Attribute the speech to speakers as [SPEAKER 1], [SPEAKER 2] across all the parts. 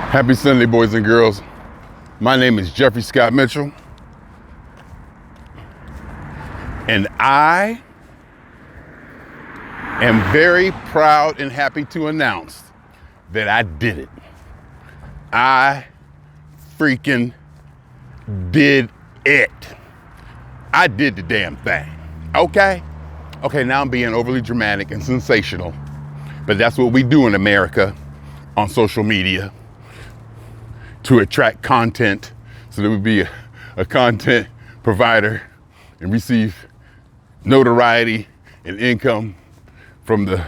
[SPEAKER 1] Happy Sunday, boys and girls. My name is Jeffrey Scott Mitchell, and I am very proud and happy to announce that I did it. I freaking did it. I did the damn thing. Okay, now I'm being overly dramatic and sensational, but that's what we do in America on social media to attract content so that we be a content provider and receive notoriety and income from the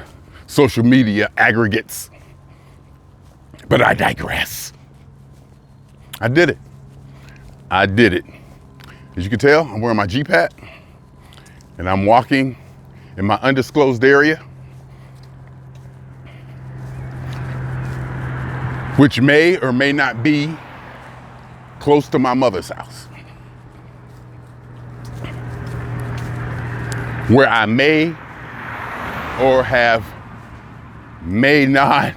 [SPEAKER 1] social media aggregates. But I digress. I did it. As you can tell, I'm wearing my Jeep hat and I'm walking in my undisclosed area, which may or may not be close to my mother's house, where I may or may not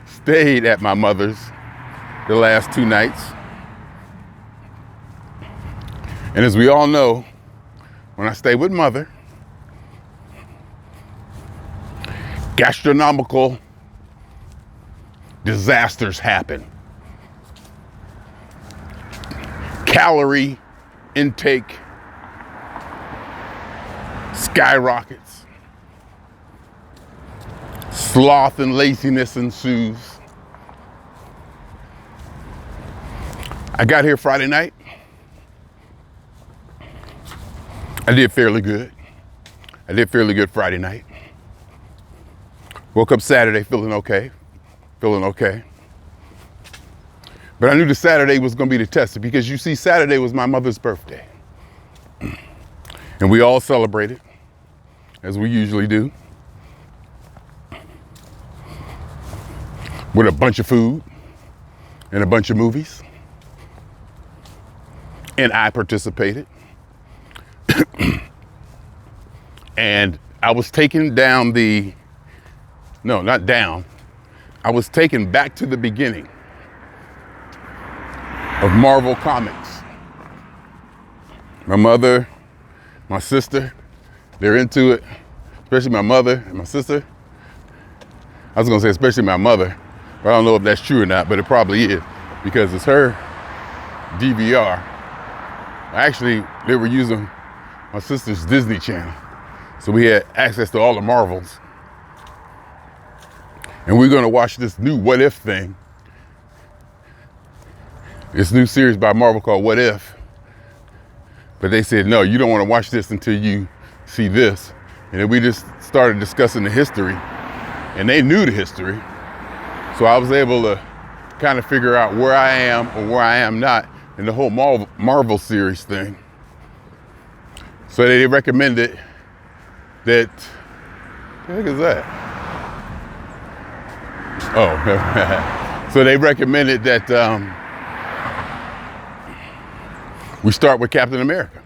[SPEAKER 1] stayed at my mother's the last 2 nights. And as we all know, when I stay with mother, gastronomical disasters happen. Calorie intake skyrockets. Sloth and laziness ensues. I got here Friday night. I did fairly good Friday night. Woke up Saturday feeling okay. But I knew the Saturday was gonna be the test, because you see, Saturday was my mother's birthday. And we all celebrated, as we usually do, with a bunch of food and a bunch of movies. And I participated. And I was taken down I was taken back to the beginning of Marvel Comics. My mother, my sister, they're into it, especially my mother and my sister. I was gonna say especially my mother, but I don't know if that's true or not, but it probably is, because it's her DVR. Actually, they were using my sister's Disney Channel, so we had access to all the Marvels. And we're gonna watch this new What If thing. This new series by Marvel called What If. But they said, no, you don't wanna watch this until you see this. And then we just started discussing the history, and they knew the history. So I was able to kind of figure out where I am or where I am not in the whole Marvel series thing. So they recommended that, what the heck is that? Oh, so they recommended that we start with Captain America,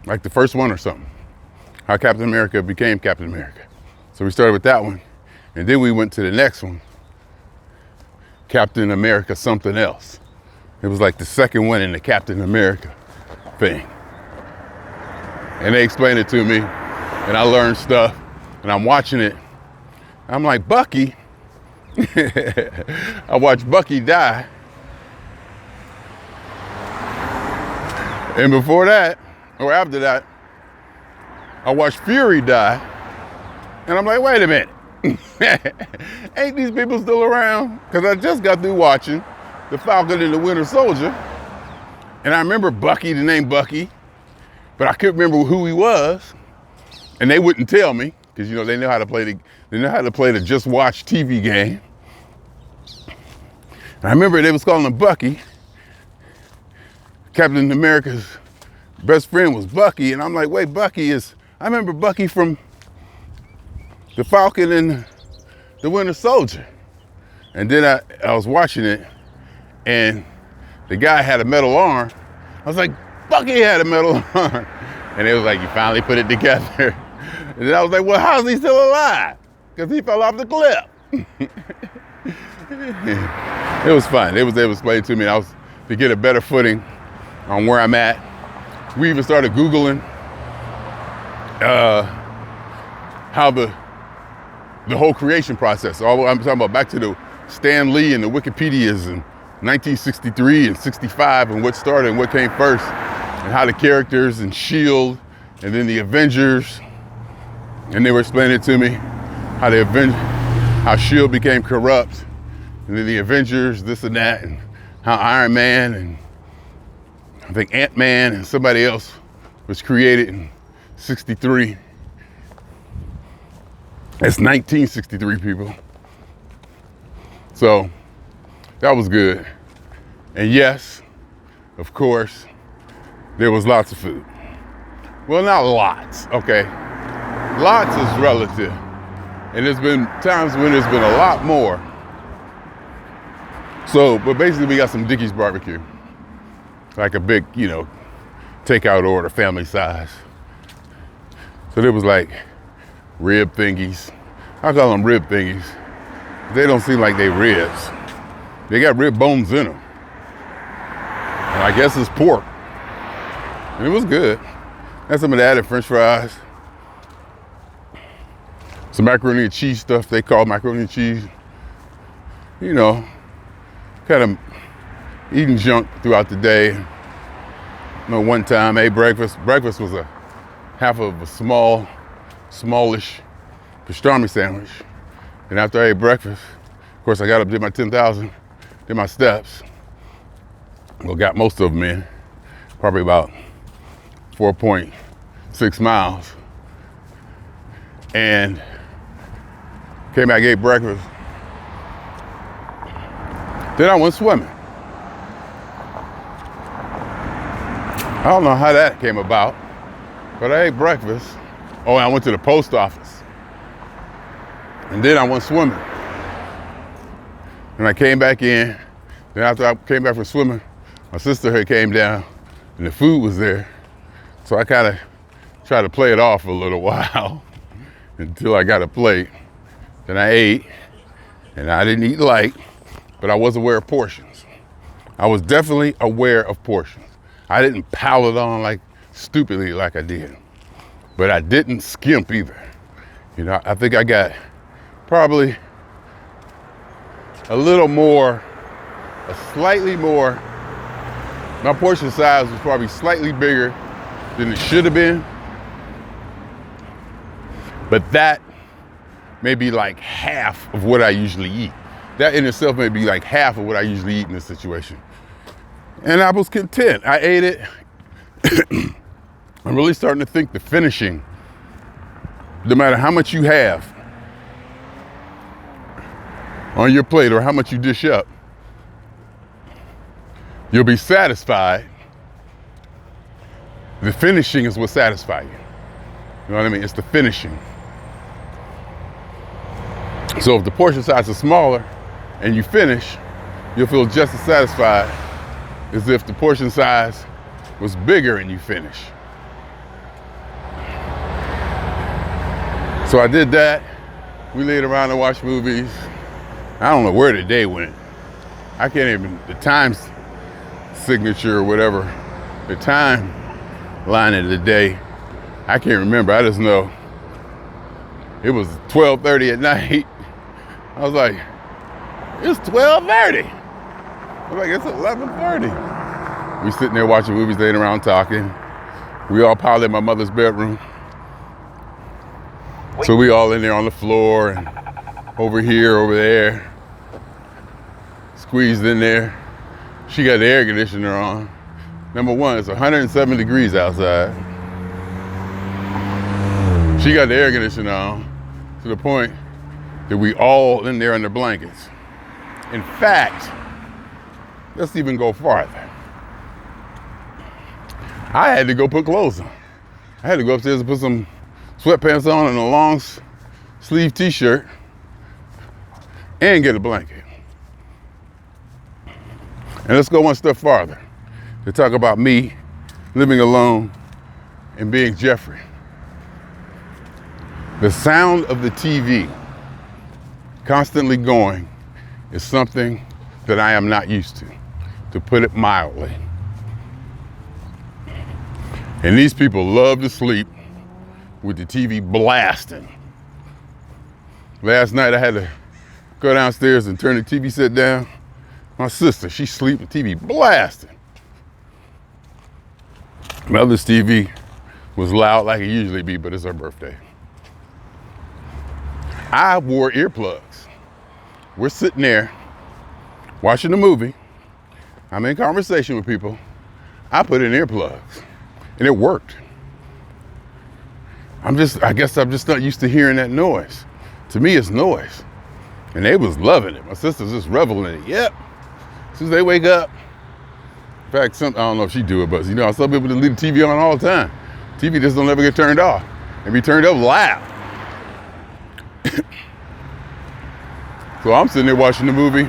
[SPEAKER 1] like the first one or something. How Captain America became Captain America. So we started with that one, and then we went to the next one, Captain America something else. It was like the second one in the Captain America thing. And they explained it to me, and I learned stuff, and I'm watching it. I'm like, Bucky? I watched Bucky die. And before that, or after that, I watched Fury die. And I'm like, wait a minute. Ain't these people still around? Because I just got through watching The Falcon and the Winter Soldier. And I remember Bucky, the name Bucky, but I couldn't remember who he was. And they wouldn't tell me, because you know they know how to play the just watch TV game. And I remember they was calling him Bucky. Captain America's best friend was Bucky, and I'm like, wait, I remember Bucky from The Falcon and the Winter Soldier. And then I was watching it, and the guy had a metal arm. I was like, Bucky had a metal arm. And it was like, you finally put it together. And then I was like, well, how's he still alive? Because he fell off the cliff. It was fun. It was able to explain to me. I was to get a better footing on where I'm at. We even started Googling how the whole creation process. I'm talking about back to the Stan Lee and the Wikipedias in 1963 and 65 and what started and what came first and how the characters and S.H.I.E.L.D. and then the Avengers, and they were explaining it to me how how S.H.I.E.L.D. became corrupt and then the Avengers, this and that, and how Iron Man and I think Ant-Man and somebody else was created in 63. That's 1963, people. So that was good. And yes, of course, there was lots of food. Well, not lots, okay? Lots is relative. And there's been times when there's been a lot more. So, but basically we got some Dickey's barbecue. Like a big, takeout order, family size. So there was like rib thingies. I call them rib thingies. They don't seem like they ribs. They got rib bones in them. And I guess it's pork. And it was good. Had some of that and French fries. Some macaroni and cheese stuff they call macaroni and cheese. Kind of eating junk throughout the day. One time I ate breakfast. Breakfast was a half of a smallish pastrami sandwich. And after I ate breakfast, of course I got up, did my 10,000, did my steps. Well, got most of them in, probably about 4.6 miles. And came back, ate breakfast. Then I went swimming. I don't know how that came about, but I ate breakfast. Oh, and I went to the post office. And then I went swimming. And I came back in. Then after I came back from swimming, my sister had came down and the food was there. So I kind of tried to play it off for a little while until I got a plate. Then I ate, and I didn't eat light, but I was aware of portions. I was definitely aware of portions. I didn't pile it on like stupidly like I did, but I didn't skimp either. I think I got probably slightly more. My portion size was probably slightly bigger than it should have been, but that may be like half of what I usually eat. That in itself may be like half of what I usually eat in this situation. And I was content. I ate it. I'm really starting to think the finishing, no matter how much you have on your plate or how much you dish up, you'll be satisfied. The finishing is what satisfies you. You know what I mean? It's the finishing. So if the portion size is smaller and you finish, you'll feel just as satisfied as if the portion size was bigger and you finish. So I did that. We laid around and watched movies. I don't know where the day went. I can't even, the time signature or whatever, the time line of the day, I can't remember. I just know it was 12:30 at night. I was like, it's 12:30. I'm like, it's 11:30. We sitting there watching movies, laying around talking. We all piled in my mother's bedroom. So we all in there on the floor and over here, over there, squeezed in there. She got the air conditioner on. Number one, it's 107 degrees outside. She got the air conditioner on to the point that we all in there under blankets. In fact, let's even go farther. I had to go put clothes on. I had to go upstairs and put some sweatpants on and a long sleeve t-shirt and get a blanket. And let's go one step farther to talk about me living alone and being Jeffrey. The sound of the TV constantly going is something that I am not used to put it mildly. And these people love to sleep with the TV blasting. Last night I had to go downstairs and turn the TV set down. My sister, she sleep with TV blasting. My other's TV was loud like it usually be, but it's her birthday. I wore earplugs. We're sitting there watching a movie. I'm in conversation with people. I put in earplugs and it worked. I guess I'm just not used to hearing that noise. To me, it's noise. And they was loving it. My sister's just reveling in it. Yep. As soon as they wake up. In fact, I don't know if she do it, but you know, some people just leave the TV on all the time. TV just don't ever get turned off. And be turned up loud. So I'm sitting there watching the movie,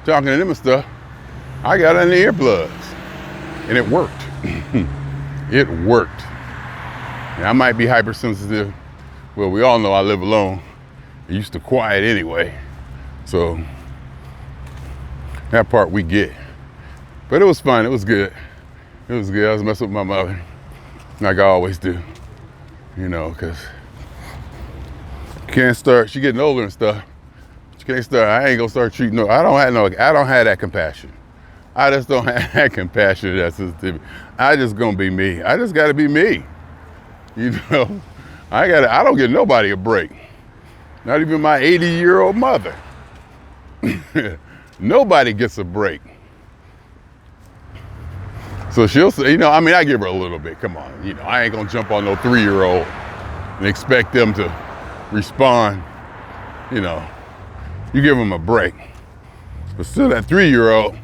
[SPEAKER 1] talking to them and stuff. I got in the earplugs. And it worked. It worked. And I might be hypersensitive. Well, we all know I live alone. I used to quiet anyway. So that part we get. But it was fun, it was good. It was good, I was messing with my mother, like I always do. You know, cause you can't start, she getting older and stuff. You can't start, I ain't gonna start treating I don't have that compassion. I just don't have that compassion, that sensitivity. I just gonna be me. I just gotta be me. You know, I don't give nobody a break. Not even my 80-year-old mother. Nobody gets a break. So she'll say, you know, I mean, I give her a little bit, come on. You know, I ain't gonna jump on no 3-year-old and expect them to respond. You know, you give them a break. But still that 3-year-old,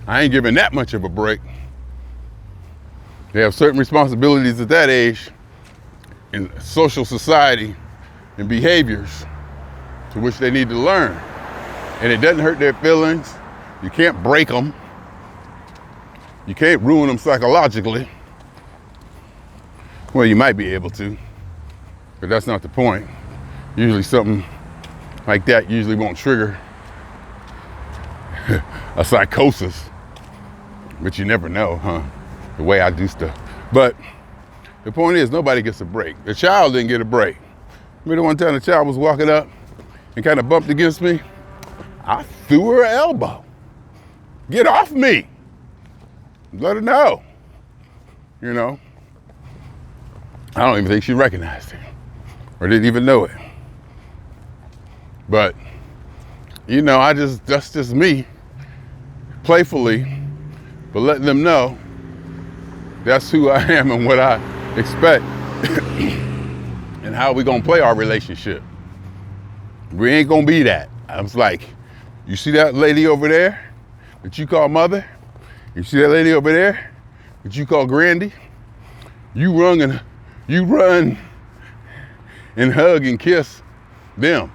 [SPEAKER 1] I ain't giving that much of a break. They have certain responsibilities at that age in social society and behaviors to which they need to learn. And it doesn't hurt their feelings. You can't break them. You can't ruin them psychologically. Well, you might be able to, but that's not the point. Usually something like that usually won't trigger a psychosis, but you never know, huh? The way I do stuff. But the point is, nobody gets a break. The child didn't get a break. Remember one time the child was walking up and kind of bumped against me? I threw her elbow. Get off me. Let her know. You know? I don't even think she recognized it or didn't even know it. But, you know, that's just me, playfully, but letting them know that's who I am and what I expect and how we gonna play our relationship. We ain't gonna be that. I was like, you see that lady over there that you call mother? You see that lady over there that you call grandy? You run and hug and kiss them.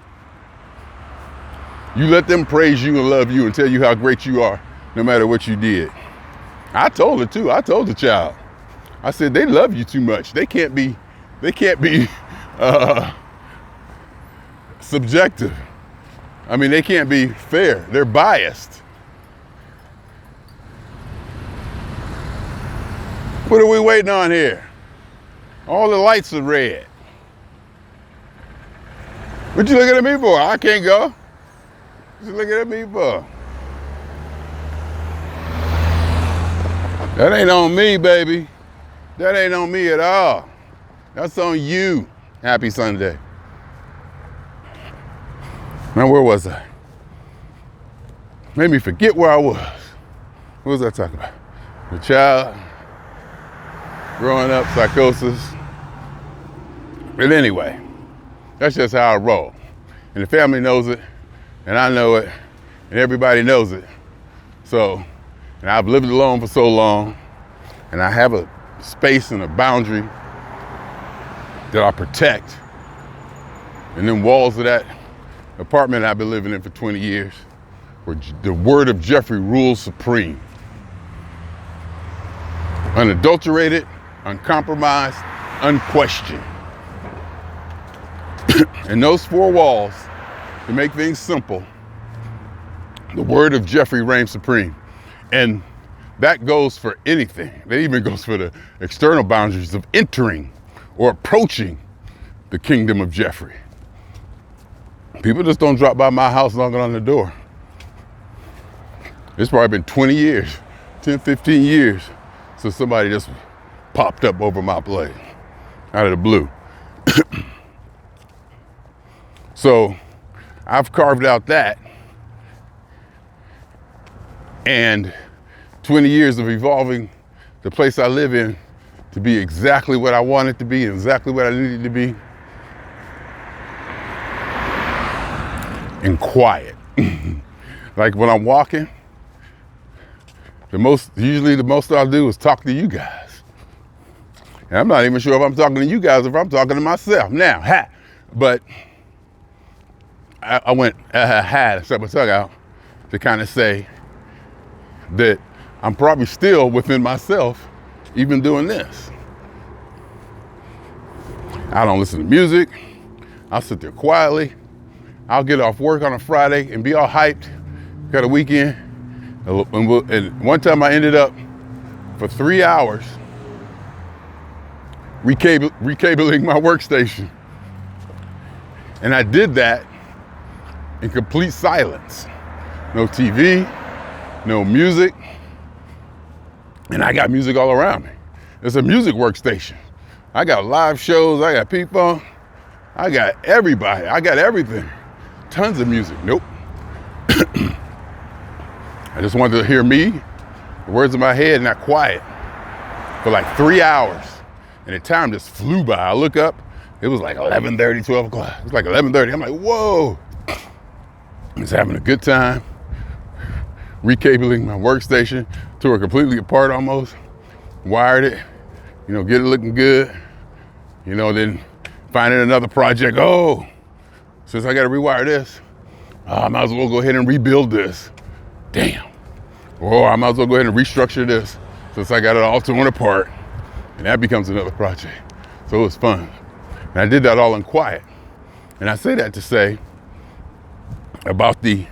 [SPEAKER 1] You let them praise you and love you and tell you how great you are, no matter what you did. I told her too. I told the child. I said, they love you too much. They can't be subjective. I mean, they can't be fair. They're biased. What are we waiting on here? All the lights are red. What you looking at me for? I can't go. What you looking at me for? That ain't on me, baby. That ain't on me at all. That's on you. Happy Sunday. Now, where was I? Made me forget where I was. What was I talking about? The child, growing up, psychosis. But anyway, that's just how I roll. And the family knows it, and I know it, and everybody knows it. So, and I've lived alone for so long, and I have a space and a boundary that I protect. And then walls of that apartment I've been living in for 20 years, where the word of Jeffrey rules supreme. Unadulterated, uncompromised, unquestioned. And those 4 walls, to make things simple, The word of Jeffrey reigns supreme. And that goes for anything. That even goes for the external boundaries of entering or approaching the kingdom of Jeffrey. People just don't drop by my house knocking on the door. It's probably been 20 years, 10, 15 years since somebody just popped up over my place out of the blue. So I've carved out that, and 20 years of evolving the place I live in to be exactly what I want it to be and exactly what I need it to be. And quiet. Like when I'm walking, usually the most I'll do is talk to you guys. And I'm not even sure if I'm talking to you guys or if I'm talking to myself now. But I went and set my tongue out to kind of say that I'm probably still within myself, even doing this. I don't listen to music. I'll sit there quietly. I'll get off work on a Friday and be all hyped. Got a weekend. And one time I ended up for 3 hours recabling my workstation. And I did that in complete silence. No TV, no music. And I got music all around me. It's a music workstation. I got live shows, I got people, I got everybody, I got everything. Tons of music. Nope. I just wanted to hear me, the words in my head, not quiet, for like 3 hours. And the time just flew by. I look up, it was like 11:30, 12 o'clock. It was like 11:30. I'm like, whoa. I was having a good time, recabling my workstation, tore it completely apart almost, wired it, get it looking good, then finding another project. Oh, since I got to rewire this, I might as well go ahead and rebuild this. Damn. Or I might as well go ahead and restructure this since I got it all torn apart. And that becomes another project. So it was fun. And I did that all in quiet. And I say that to say about the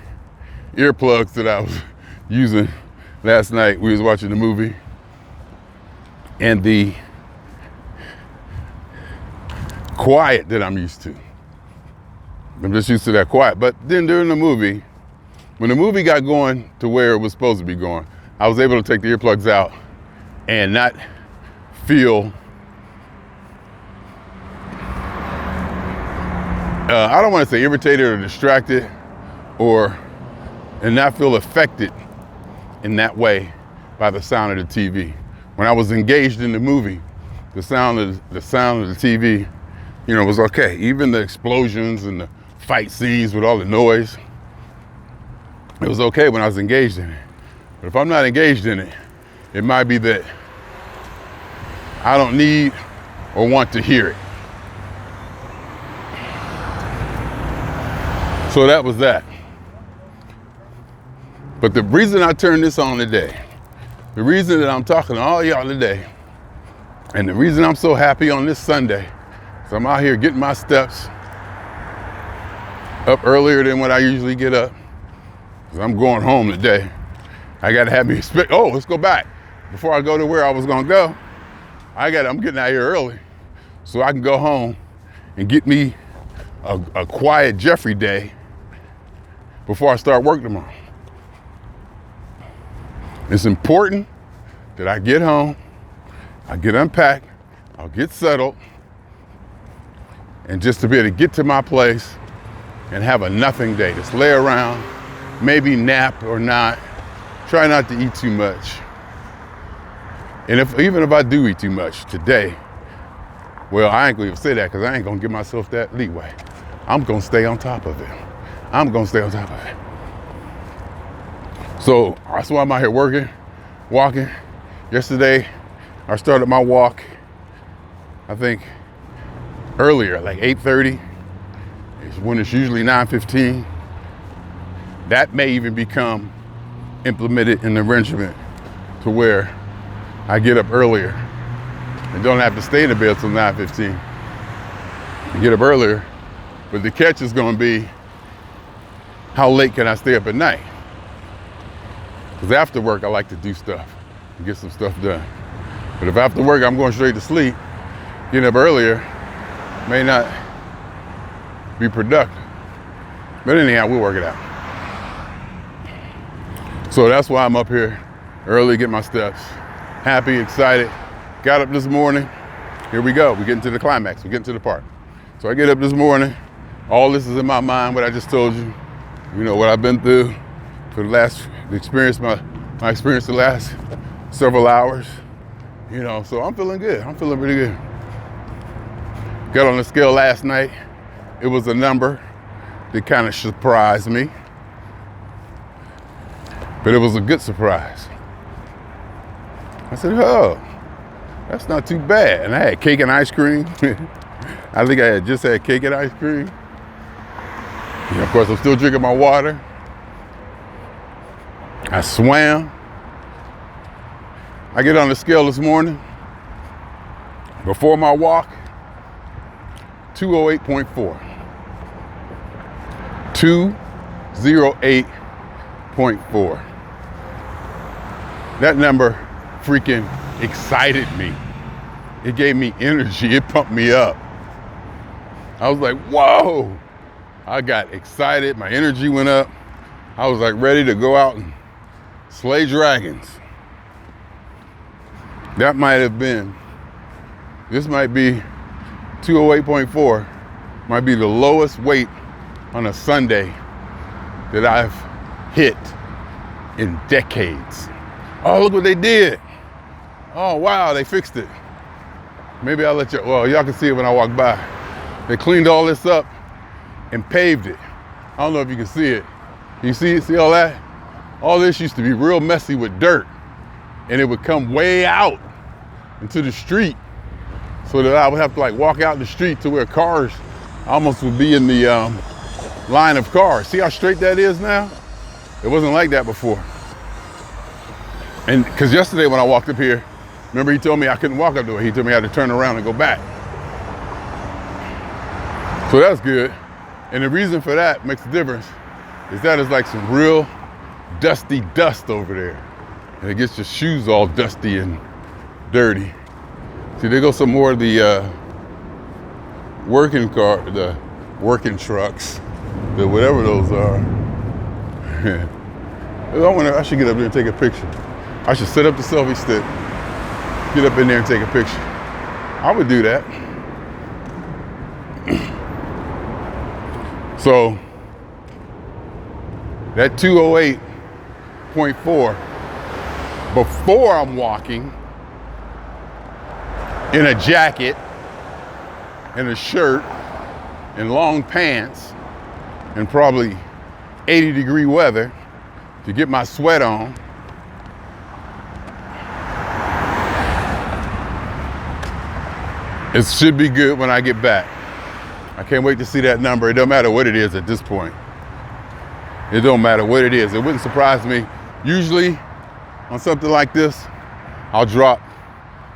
[SPEAKER 1] earplugs that I was using last night. We was watching the movie. And the quiet that I'm used to. I'm just used to that quiet. But then during the movie, when the movie got going to where it was supposed to be going, I was able to take the earplugs out and not feel, I don't want to say irritated or distracted, and not feel affected in that way by the sound of the TV. When I was engaged in the movie, the sound of the TV, was okay. Even the explosions and the fight scenes with all the noise, it was okay when I was engaged in it. But if I'm not engaged in it, it might be that I don't need or want to hear it. So that was that. But the reason I turned this on today, the reason that I'm talking to all y'all today, and the reason I'm so happy on this Sunday, is I'm out here getting my steps up earlier than what I usually get up. Cause I'm going home today. I gotta have me let's go back. Before I go to where I was gonna go, I'm getting out here early so I can go home and get me a quiet Jeffrey day before I start work tomorrow. It's important that I get home, I get unpacked, I'll get settled, and just to be able to get to my place and have a nothing day. Just lay around, maybe nap or not. Try not to eat too much. And even if I do eat too much today, well, I ain't gonna even say that because I ain't gonna give myself that leeway. I'm gonna stay on top of it. So that's why I'm out here walking. Yesterday, I started my walk, I think earlier, like 8:30. It's when it's usually 9:15. That may even become implemented in the regimen to where I get up earlier and don't have to stay in the bed till 9:15. I get up earlier, but the catch is gonna be how late can I stay up at night? Because after work, I like to do stuff and get some stuff done. But if after work, I'm going straight to sleep, getting up earlier may not be productive. But anyhow, we'll work it out. So that's why I'm up here early, get my steps. Happy, excited. Got up this morning. Here we go. We're getting to the climax. We're getting to the part. So I get up this morning. All this is in my mind, what I just told you. You know, what I've been through for my experience the last several hours. You know, so I'm feeling good. I'm feeling pretty good. Got on the scale last night. It was a number that kind of surprised me. But it was a good surprise. I said, oh, that's not too bad. And I had cake and ice cream. I think I had just had cake and ice cream. And of course, I'm still drinking my water. I swam. I get on the scale this morning. Before my walk, 208.4. 208.4. That number freaking excited me. It gave me energy. It pumped me up. I was like, whoa. I got excited. My energy went up. I was like ready to go out and slay dragons. That might have been, this might be 208.4, might be the lowest weight on a Sunday that I've hit in decades. Oh, look what they did. Oh, wow, they fixed it. Maybe I'll let you, well, y'all can see it when I walk by. They cleaned all this up and paved it. I don't know if you can see it. You see all that? All this used to be real messy with dirt, and it would come way out into the street so that I would have to like walk out in the street to where cars almost would be in the line of cars. See how straight that is now? It wasn't like that before. And because yesterday when I walked up here, remember he told me I couldn't walk up the way. He told me I had to turn around and go back. So that's good. And the reason for that makes a difference is that it's like some real dusty dust over there. And it gets your shoes all dusty and dirty. See, there goes some more of the working trucks, the whatever those are. I should get up there and take a picture. I should set up the selfie stick, get up in there and take a picture. I would do that. So that 208.4, before I'm walking, in a jacket, in a shirt, in long pants, and probably 80-degree weather to get my sweat on. It should be good when I get back. I can't wait to see that number. It don't matter what it is at this point. It don't matter what it is. It wouldn't surprise me. Usually on something like this, I'll drop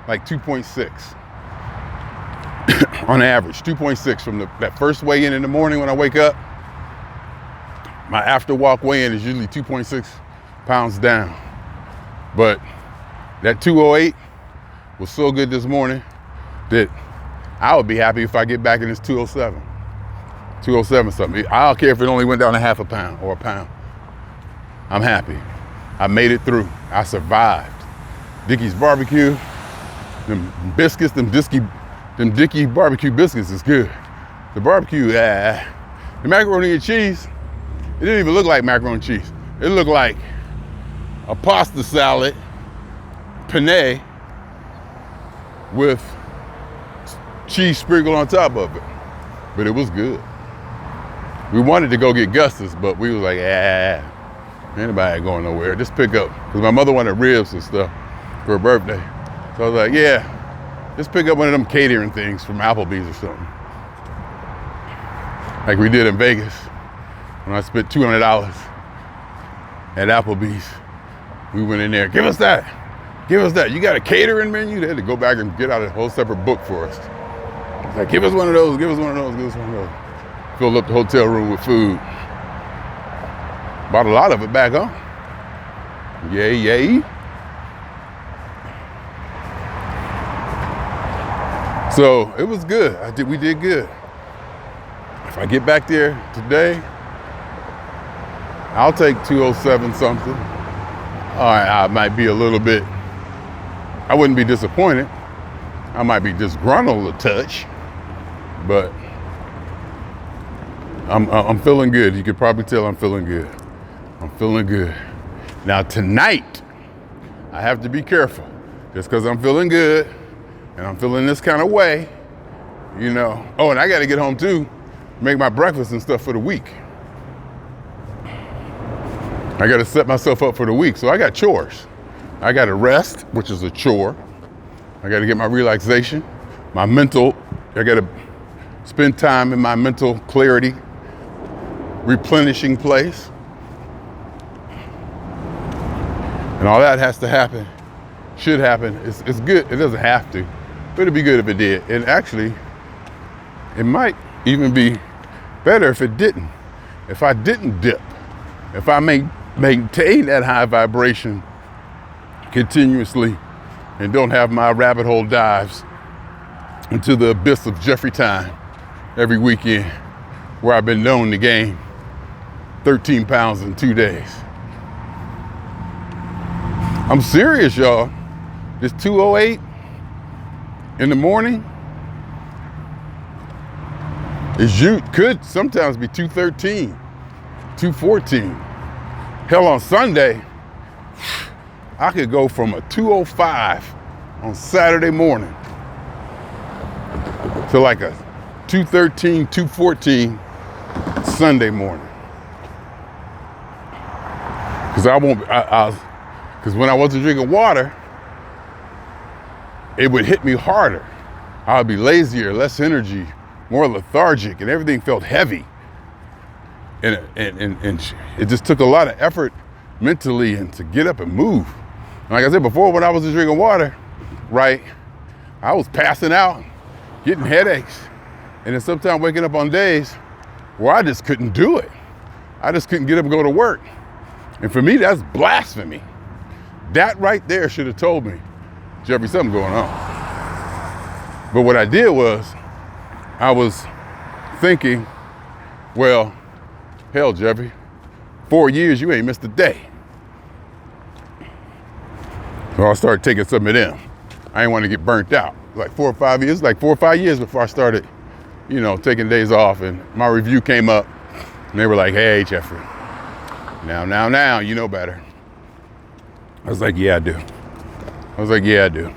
[SPEAKER 1] like 2.6 on average, 2.6 from that first weigh-in in the morning when I wake up. My after walk weigh-in is usually 2.6 pounds down. But that 208 was so good this morning that I would be happy if I get back in this 207. 207 something. I don't care if it only went down a half a pound or a pound. I'm happy. I made it through. I survived. Dickie's barbecue, them biscuits, them Dickie barbecue biscuits is good. The barbecue, the macaroni and cheese, it didn't even look like macaroni and cheese. It looked like a pasta salad, penne, with cheese sprinkled on top of it. But it was good. We wanted to go get Gus's, but we was like, anybody ain't going nowhere. Just pick up. Because my mother wanted ribs and stuff for her birthday. So I was like, yeah, just pick up one of them catering things from Applebee's or something. Like we did in Vegas when I spent $200 at Applebee's. We went in there, give us that. Give us that. You got a catering menu? They had to go back and get out a whole separate book for us. It's like, give us one of those, give us one of those, give us one of those. Filled up the hotel room with food. Bought a lot of it back, huh? Yay, yay. So it was good. We did good. If I get back there today, I'll take 207 something. All right, I might be a little bit, I wouldn't be disappointed. I might be disgruntled a touch, but I'm feeling good. You could probably tell I'm feeling good. I'm feeling good. Now tonight, I have to be careful. Just because I'm feeling good and I'm feeling this kind of way, you know. Oh, and I got to get home too, make my breakfast and stuff for the week. I got to set myself up for the week. So I got chores. I got to rest, which is a chore. I got to get my relaxation, my mental. I got to spend time in my mental clarity, replenishing place. And all that has to happen, should happen. It's good. It doesn't have to, but it'd be good if it did. And actually, it might even be better if it didn't. If I didn't dip, if I maintain that high vibration continuously and don't have my rabbit hole dives into the abyss of Jeffrey time every weekend, where I've been known to gain 13 pounds in 2 days. I'm serious, y'all. This 208 in the morning could sometimes be 213, 214. Hell, on Sunday, I could go from a 205 on Saturday morning to like a 213, 214 Sunday morning. Because when I wasn't drinking water, it would hit me harder. I would be lazier, less energy, more lethargic, and everything felt heavy. And it just took a lot of effort mentally and to get up and move. Like I said before, when I wasn't drinking water, right, I was passing out, getting headaches, and then sometimes waking up on days where I just couldn't do it. I just couldn't get up and go to work. And for me, that's blasphemy. That right there should have told me, Jeffrey, something going on. But what I did was, I was thinking, well, hell, Jeffrey, 4 years, you ain't missed a day. So I started taking some of them. I didn't want to get burnt out. Like 4 or 5 years before I started, you know, taking days off, and my review came up and they were like, hey, Jeffrey, now, you know better. I was like, yeah, I do. I was like, yeah, I do.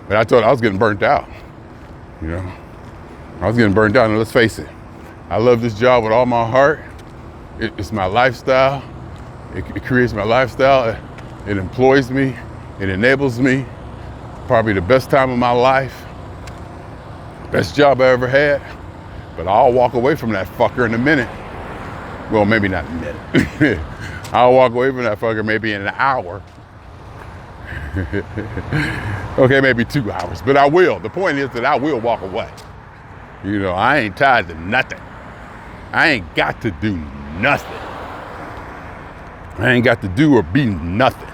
[SPEAKER 1] But I thought I was getting burnt out, you know. I was getting burnt out, and let's face it, I love this job with all my heart. It's my lifestyle. It creates my lifestyle. It employs me. It enables me. Probably the best time of my life. Best job I ever had. But I'll walk away from that fucker in a minute. Well, maybe not a minute. I'll walk away from that fucker maybe in an hour. Okay, maybe 2 hours, but I will. The point is that I will walk away. You know, I ain't tied to nothing. I ain't got to do nothing. I ain't got to do or be nothing.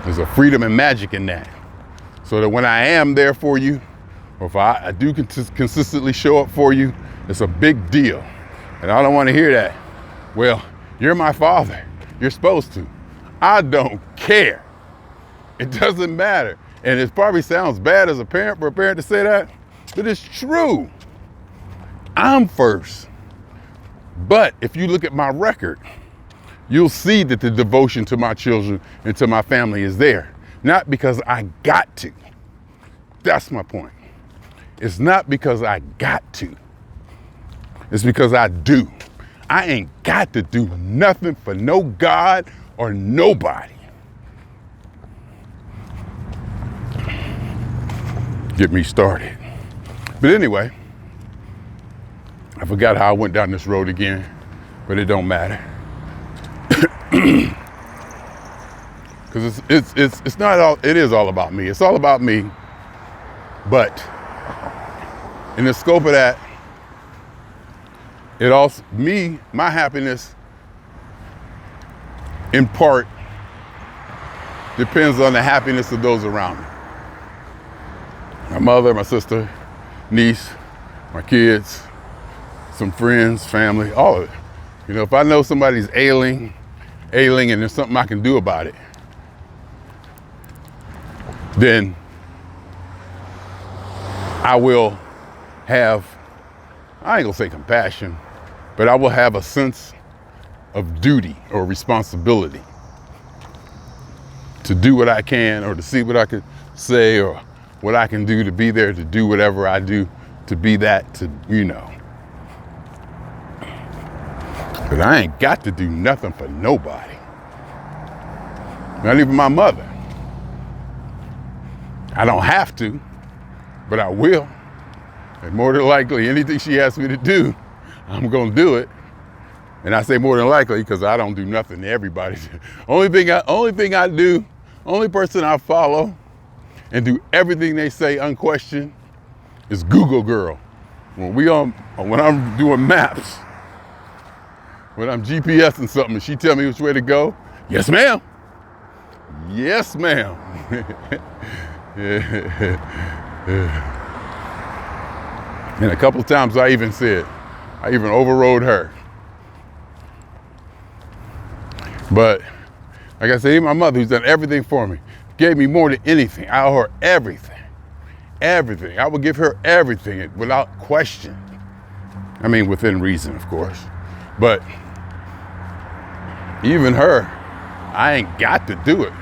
[SPEAKER 1] There's a freedom and magic in that. So that when I am there for you, or if I do consistently show up for you, it's a big deal. And I don't want to hear that. Well, you're my father. You're supposed to. I don't care. It doesn't matter. And it probably sounds bad as a parent for a parent to say that, but it's true. I'm first. But if you look at my record, you'll see that the devotion to my children and to my family is there. Not because I got to. That's my point. It's not because I got to. It's because I do. I ain't got to do nothing for no God or nobody. Get me started. But anyway, I forgot how I went down this road again, but it don't matter. Because it's not all, it is all about me. It's all about me. But in the scope of that, it also, my happiness in part, depends on the happiness of those around me. My mother, my sister, niece, my kids, some friends, family, all of it. You know, if I know somebody's ailing, and there's something I can do about it, then I will have, I ain't gonna say compassion, but I will have a sense of duty or responsibility to do what I can, or to see what I could say, or what I can do to be there to do whatever I do to be that, to, you know. But I ain't got to do nothing for nobody. Not even my mother. I don't have to, but I will. And more than likely, anything she asks me to do, I'm gonna do it. And I say more than likely because I don't do nothing to everybody. Only person I follow and do everything they say unquestioned is Google Girl. When I'm doing maps, when I'm GPSing something and she tell me which way to go, yes ma'am. Yes ma'am. And a couple of times I even overrode her. But like I said, even my mother, who's done everything for me, gave me more than anything. I owe her everything. Everything. I would give her everything without question. I mean, within reason, of course. But even her, I ain't got to do it.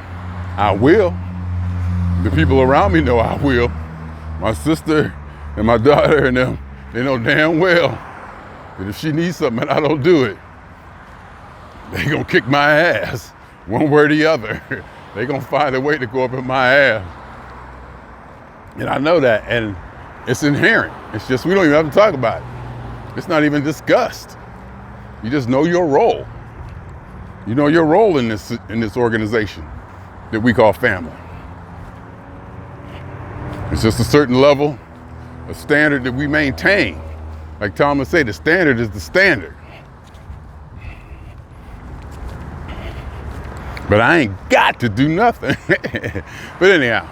[SPEAKER 1] I will. The people around me know I will. My sister and my daughter and them, they know damn well that if she needs something and I don't do it, they gonna kick my ass one way or the other. They gonna find a way to go up in my ass. And I know that, and it's inherent. It's just, we don't even have to talk about it. It's not even discussed. You just know your role. You know your role in this organization that we call family. It's just a certain level, a standard that we maintain. Like Thomas said, the standard is the standard. But I ain't got to do nothing. But anyhow,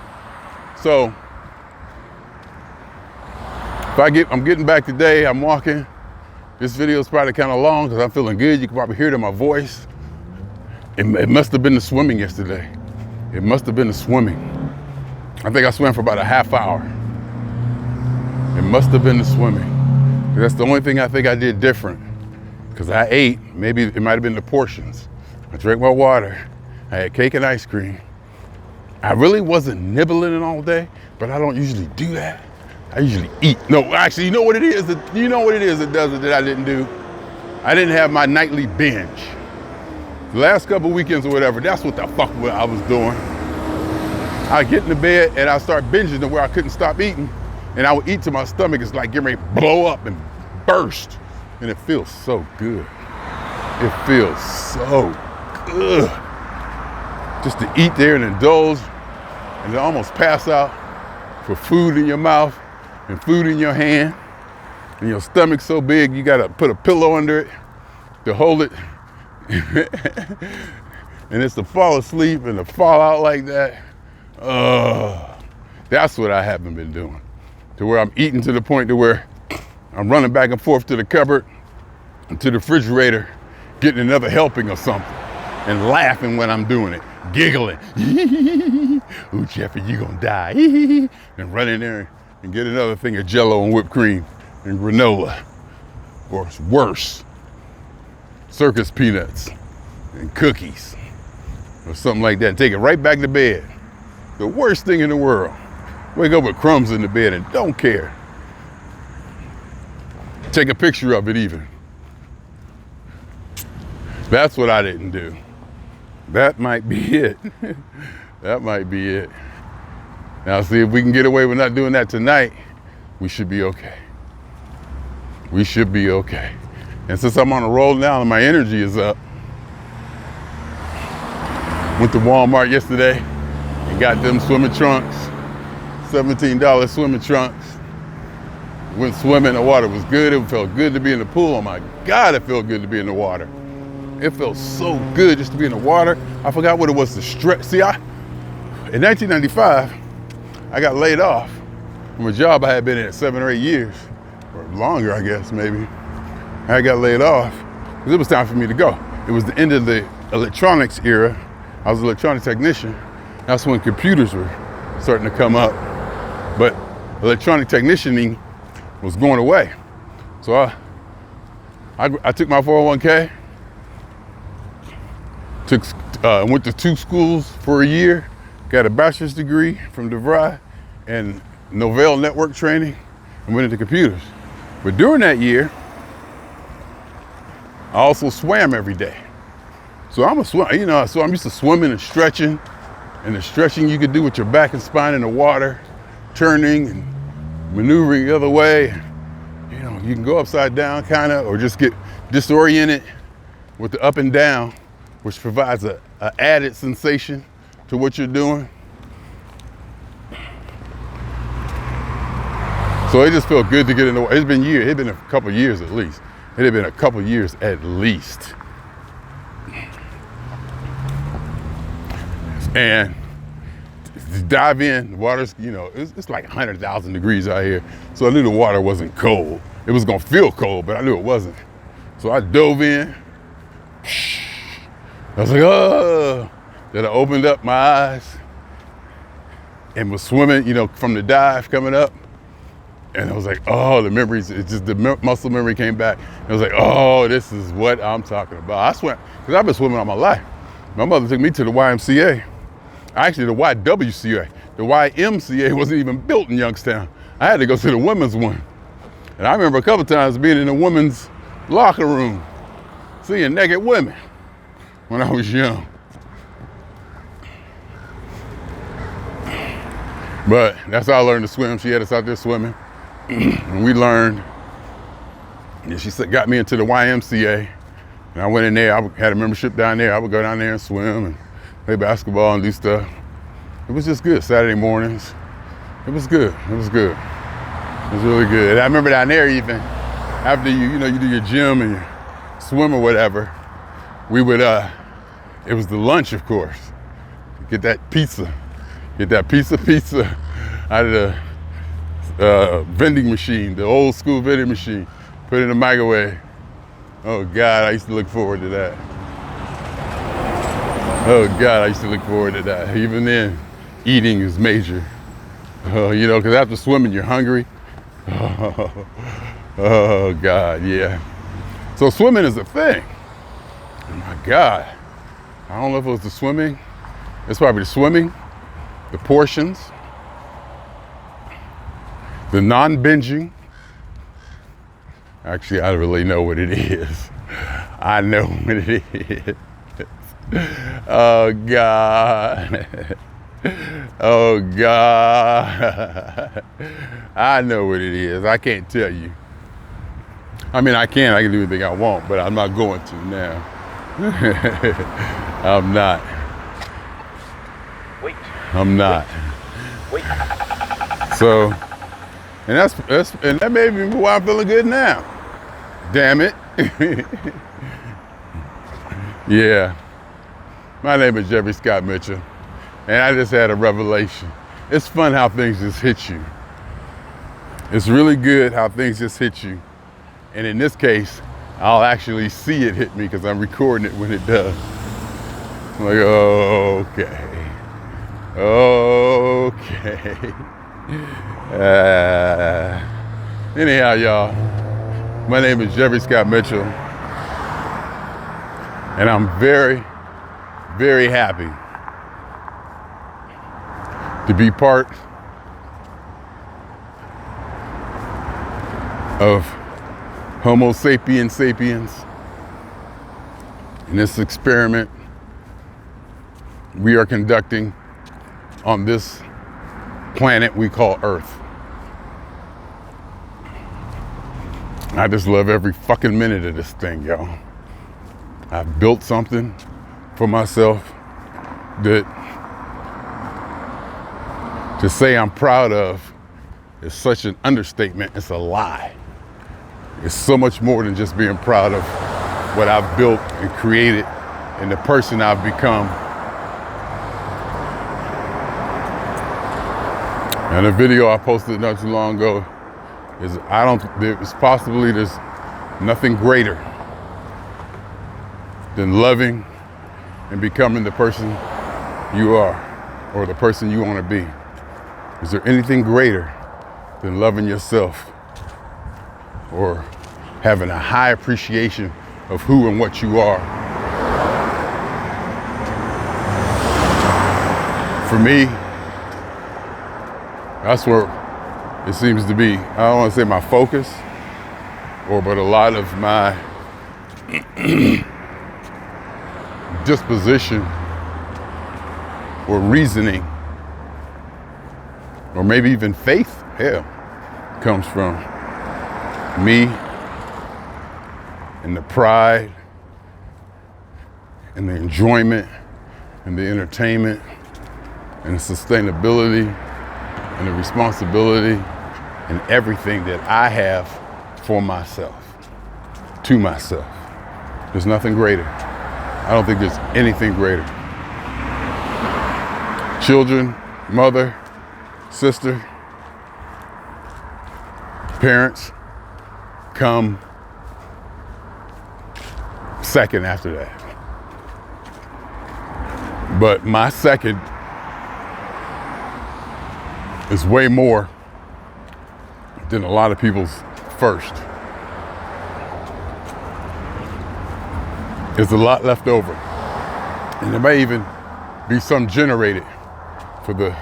[SPEAKER 1] so I'm getting back today, I'm walking. This video is probably kind of long because I'm feeling good. You can probably hear it in my voice. It must have been the swimming yesterday. It must have been the swimming. I think I swam for about a half hour. It must have been the swimming. That's the only thing I think I did different. Because I ate, maybe it might have been the portions. I drank my water. I had cake and ice cream. I really wasn't nibbling it all day, but I don't usually do that. I usually eat. No, actually, you know what it is that does it that I didn't do? I didn't have my nightly binge. The last couple weekends or whatever, that's what the fuck I was doing. I get in the bed and I start binging to where I couldn't stop eating, and I would eat till my stomach is like getting ready to blow up and burst, and it feels so good. It feels so good. Just to eat there and indulge and then almost pass out for food in your mouth and food in your hand, and your stomach's so big you gotta put a pillow under it to hold it. And it's to fall asleep and to fall out like that. That's what I haven't been doing. To where I'm eating to the point to where I'm running back and forth to the cupboard and to the refrigerator, getting another helping of something and laughing when I'm doing it, giggling. Ooh, Jeffrey, you gonna die. And run in there and get another thing of Jell-O and whipped cream and granola, or worse, circus peanuts and cookies or something like that. Take it right back to bed. The worst thing in the world. Wake up with crumbs in the bed and don't care. Take a picture of it even. That's what I didn't do. That might be it. That might be it. Now see, if we can get away with not doing that tonight, we should be okay. We should be okay. And since I'm on a roll now and my energy is up, went to Walmart yesterday and got them swimming trunks, $17 swimming trunks. Went swimming, the water was good. It felt good to be in the pool. Oh my God, it felt good to be in the water. It felt so good just to be in the water. I forgot what it was to stretch. See, in 1995, I got laid off from a job I had been in 7 or 8 years, or longer, I guess, maybe. I got laid off because it was time for me to go. It was the end of the electronics era. I was an electronic technician. That's when computers were starting to come up. But electronic technicianing was going away. So I took my 401k, went to 2 schools for a year, got a bachelor's degree from DeVry and Novell network training, and went into computers. But during that year, I also swam every day. So I'm used to swimming and stretching. And the stretching you can do with your back and spine in the water, turning and maneuvering the other way. You can go upside down kind of, or just get disoriented with the up and down, which provides a added sensation to what you're doing. So it just felt good to get in the water. It's been years, it's been a couple years at least. It had been a couple years at least. And to dive in, the water's, it's like 100,000 degrees out here. So I knew the water wasn't cold. It was gonna feel cold, but I knew it wasn't. So I dove in. I was like, oh. Then I opened up my eyes and was swimming, from the dive coming up. And I was like, oh, the memories, the muscle memory came back. And I was like, oh, this is what I'm talking about. I swam, because I've been swimming all my life. My mother took me to the YMCA. Actually, the YWCA. The YMCA wasn't even built in Youngstown. I had to go to the women's one. And I remember a couple times being in the women's locker room, seeing naked women when I was young. But that's how I learned to swim. She had us out there swimming. And we learned. And she got me into the YMCA. And I went in there. I had a membership down there. I would go down there and swim and play basketball and do stuff. It was just good. Saturday mornings. It was good. It was good. It was really good. And I remember down there even, after you do your gym and you swim or whatever, we would, it was the lunch, of course. Get that pizza out of the vending machine, the old school vending machine, put it in the microwave. Oh God, I used to look forward to that. Oh God, I used to look forward to that. Even then, eating is major. Because after swimming, you're hungry. Oh God, yeah. So swimming is a thing. Oh my God. I don't know if it was the swimming. It's probably the swimming, the portions, the non-binging. Actually, I don't really know what it is. I know what it is. Oh God. Oh God. I know what it is. I can't tell you. I mean, I can do anything I want, but I'm not going to now. I'm not.
[SPEAKER 2] Wait.
[SPEAKER 1] I'm not.
[SPEAKER 2] Wait.
[SPEAKER 1] So, and that made me why I'm feeling good now. Damn it. Yeah. My name is Jeffrey Scott Mitchell, and I just had a revelation. It's fun how things just hit you. It's really good how things just hit you. And in this case, I'll actually see it hit me because I'm recording it when it does. I'm like, oh, okay. Okay. Anyhow, y'all, my name is Jeffrey Scott Mitchell, and I'm very, very happy to be part of Homo sapiens sapiens in this experiment we are conducting on this planet we call Earth. I just love every fucking minute of this thing, y'all. I've built something for myself that to say I'm proud of is such an understatement. It's a lie. It's so much more than just being proud of what I've built and created and the person I've become. And the video I posted not too long ago is there's nothing greater than loving and becoming the person you are or the person you want to be. Is there anything greater than loving yourself or having a high appreciation of who and what you are? For me, that's where it seems to be. I don't want to say my focus, but a lot of my disposition or reasoning, or maybe even faith, comes from me and the pride and the enjoyment and the entertainment and the sustainability and the responsibility and everything that I have for myself, to myself. There's nothing greater. I don't think there's anything greater. Children, mother, sister, parents come second after that. But my second is way more than a lot of people's first. There's a lot left over. And there may even be some generated for the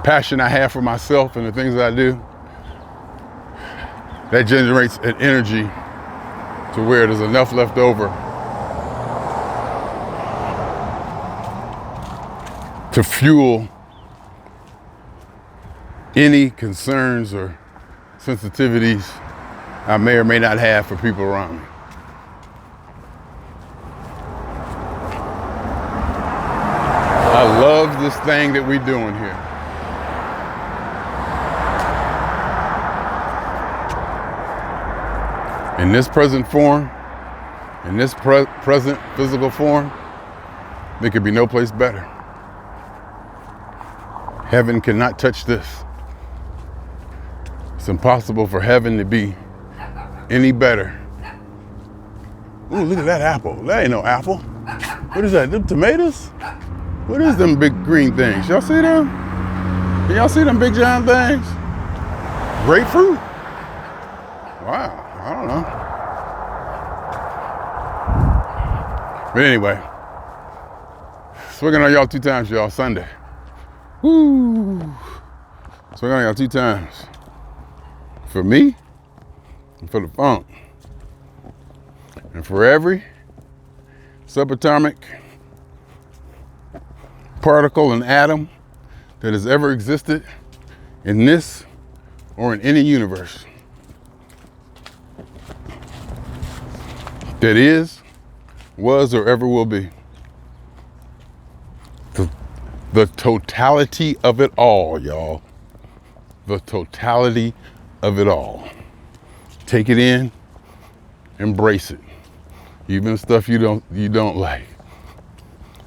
[SPEAKER 1] passion I have for myself and the things that I do. That generates an energy to where there's enough left over to fuel any concerns or sensitivities I may or may not have for people around me. I love this thing that we're doing here. In this present form, in this present physical form, there could be no place better. Heaven cannot touch this. It's impossible for heaven to be any better. Ooh, look at that apple. That ain't no apple. What is that, them tomatoes? What is them big green things? Y'all see them? Can y'all see them big giant things? Grapefruit? Wow, I don't know. But anyway, swinging on y'all 2 times, y'all, Sunday. Woo! Swinging on y'all 2 times. For me, and for the funk. And for every subatomic particle and atom that has ever existed in this or in any universe. That is, was, or ever will be. The totality of it all, y'all. The totality of it all. Take it in, embrace it. Even stuff you don't like.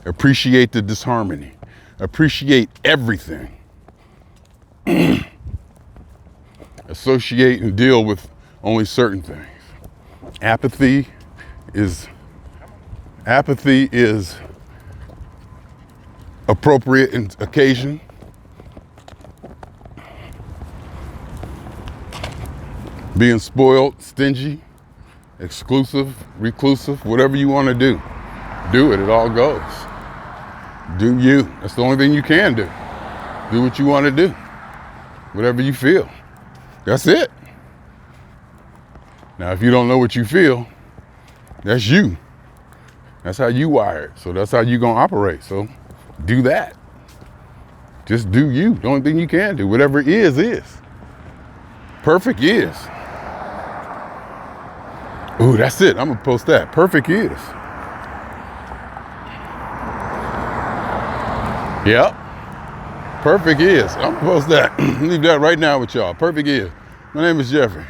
[SPEAKER 1] Appreciate the disharmony. Appreciate everything. Associate and deal with only certain things. Apathy is appropriate in occasion. Being spoiled, stingy, exclusive, reclusive, whatever you want to do it. It all goes. Do you. That's the only thing you can do. Do what you want to do. Whatever you feel. That's it. Now, if you don't know what you feel, that's you. That's how you wired. So that's how you gonna operate. So do that. Just do you. The only thing you can do. Whatever is. Perfect is. Ooh, that's it. I'm gonna post that. Perfect is. Yep. Perfect is. I'm gonna post that. Leave that right now with y'all. Perfect is. My name is Jeffrey.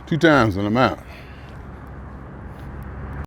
[SPEAKER 1] 2 times and I'm out.